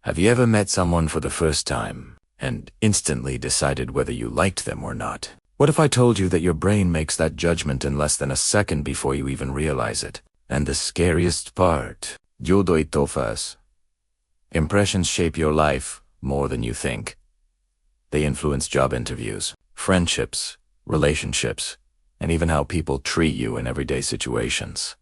Have you ever met someone for the first time and instantly decided whether you liked them or not? What if I told you that your brain makes that judgment in less than a second before you even realize it? And the scariest part, yo doy tofas. Impressions shape your life more than you think. They influence job interviews, friendships, relationships, and even how people treat you in everyday situations.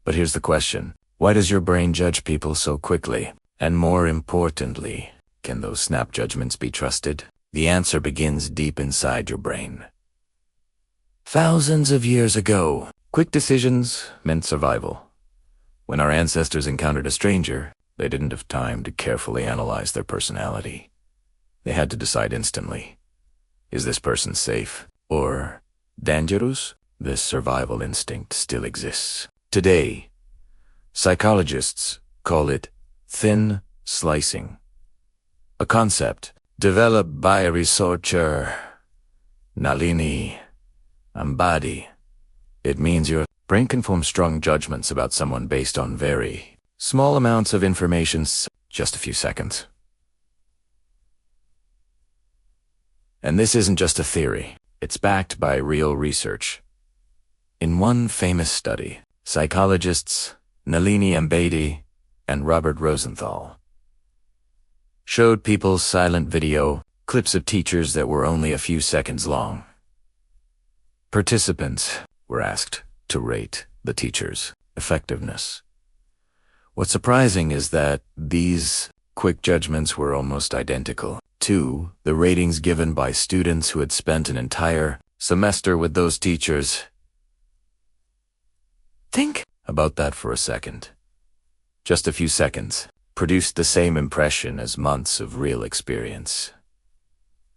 But here's the question. Why does your brain judge people so quickly? And more importantly, can those snap judgments be trusted? The answer begins deep inside your brain. Thousands of years ago, quick decisions meant survival. When our ancestors encountered a stranger, they didn't have time to carefully analyze their personality. They had to decide instantly. Is this person safe or dangerous? This survival instinct still exists. Today, psychologists call it thin slicing, a concept developed by researcher Nalini Ambady. It means your brain can form strong judgments about someone based on very small amounts of information, just a few seconds. And this isn't just a theory, it's backed by real research. In one famous study, psychologists Nalini Ambady and Robert Rosenthal showed people silent video clips of teachers that were only a few seconds long. Participants were asked to rate the teacher's effectiveness. What's surprising is that these quick judgments were almost identical to the ratings given by students who had spent an entire semester with those teachers. Think about that for a second. Just a few seconds produced the same impression as months of real experience.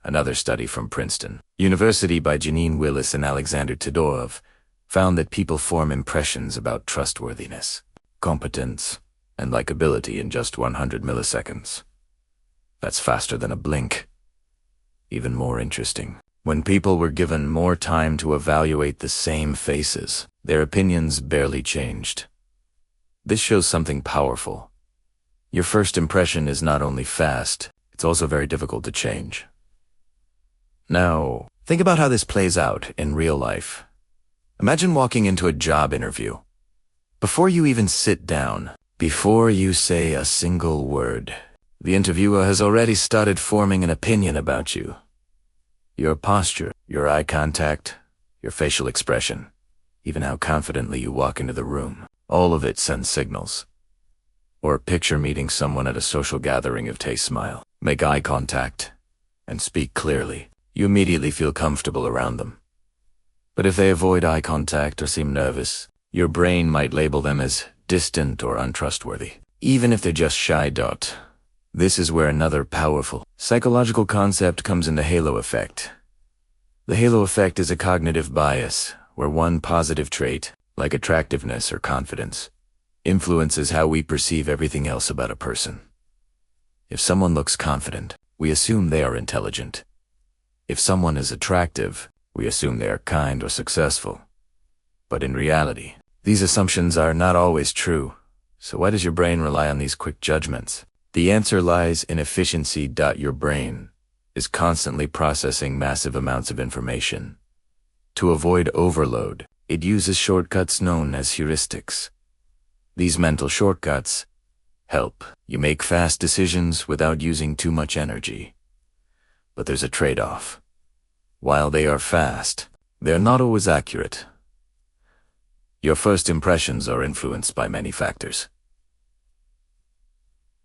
Another study from Princeton University by Janine Willis and Alexander Todorov found that people form impressions about trustworthiness, competence, and likability in just 100 milliseconds. That's faster than a blink. Even more interesting, when people were given more time to evaluate the same faces, their opinions barely changed. This shows something powerful. Your first impression is not only fast, it's also very difficult to change. Now, think about how this plays out in real life. Imagine walking into a job interview. Before you even sit down, before you say a single word, the interviewer has already started forming an opinion about you. Your posture, your eye contact, your facial expression, even how confidently you walk into the room. All of it sends signals. Or picture meeting someone at a social gathering of taste smile, make eye contact, and speak clearly. You immediately feel comfortable around them. But if they avoid eye contact or seem nervous, your brain might label them as distant or untrustworthy, even if they're just shy. This is where another powerful psychological concept comes in: the halo effect. The halo effect is a cognitive bias where one positive trait, like attractiveness or confidence, influences how we perceive everything else about a person. If someone looks confident, we assume they are intelligent. If someone is attractive, we assume they are kind or successful. But in reality, these assumptions are not always true. So why does your brain rely on these quick judgments? The answer lies in efficiency. Your brain is constantly processing massive amounts of information. To avoid overload, it uses shortcuts known as heuristics. These mental shortcuts help you make fast decisions without using too much energy. But there's a trade-off. While they are fast, they're not always accurate. Your first impressions are influenced by many factors.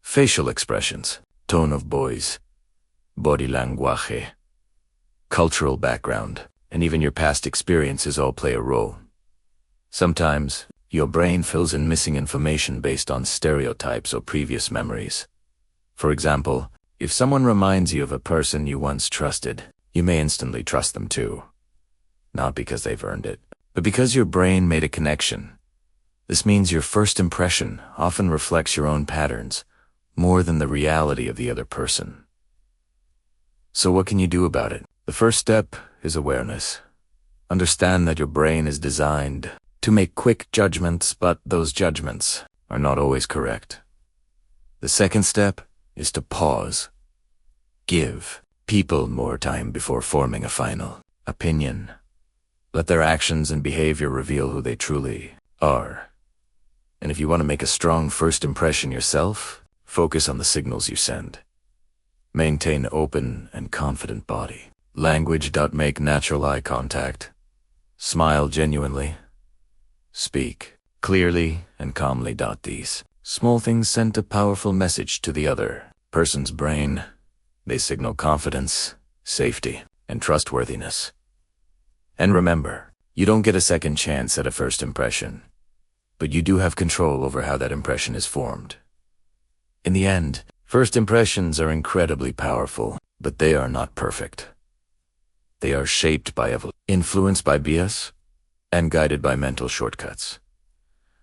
Facial expressions, tone of voice, body language, cultural background, and even your past experiences all play a role. Sometimes, your brain fills in missing information based on stereotypes or previous memories. For example, if someone reminds you of a person you once trusted, you may instantly trust them too. Not because they've earned it, but because your brain made a connection. This means your first impression often reflects your own patterns, more than the reality of the other person. So what can you do about it? The first step is awareness. Understand that your brain is designed to make quick judgments, but those judgments are not always correct. The second step is to pause. Give people more time before forming a final opinion. Let their actions and behavior reveal who they truly are. And if you want to make a strong first impression yourself, focus on the signals you send. Maintain open and confident body language. Make natural eye contact. Smile genuinely. Speak clearly and calmly. These small things send a powerful message to the other person's brain. They signal confidence, safety, and trustworthiness. And remember, you don't get a second chance at a first impression, but you do have control over how that impression is formed. In the end, first impressions are incredibly powerful, but they are not perfect. They are shaped by influenced by bias, and guided by mental shortcuts.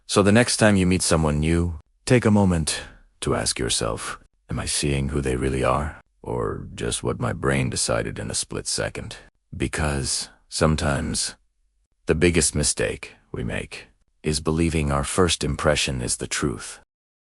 So the next time you meet someone new, take a moment to ask yourself, am I seeing who they really are, or just what my brain decided in a split second? Because sometimes the biggest mistake we make is believing our first impression is the truth.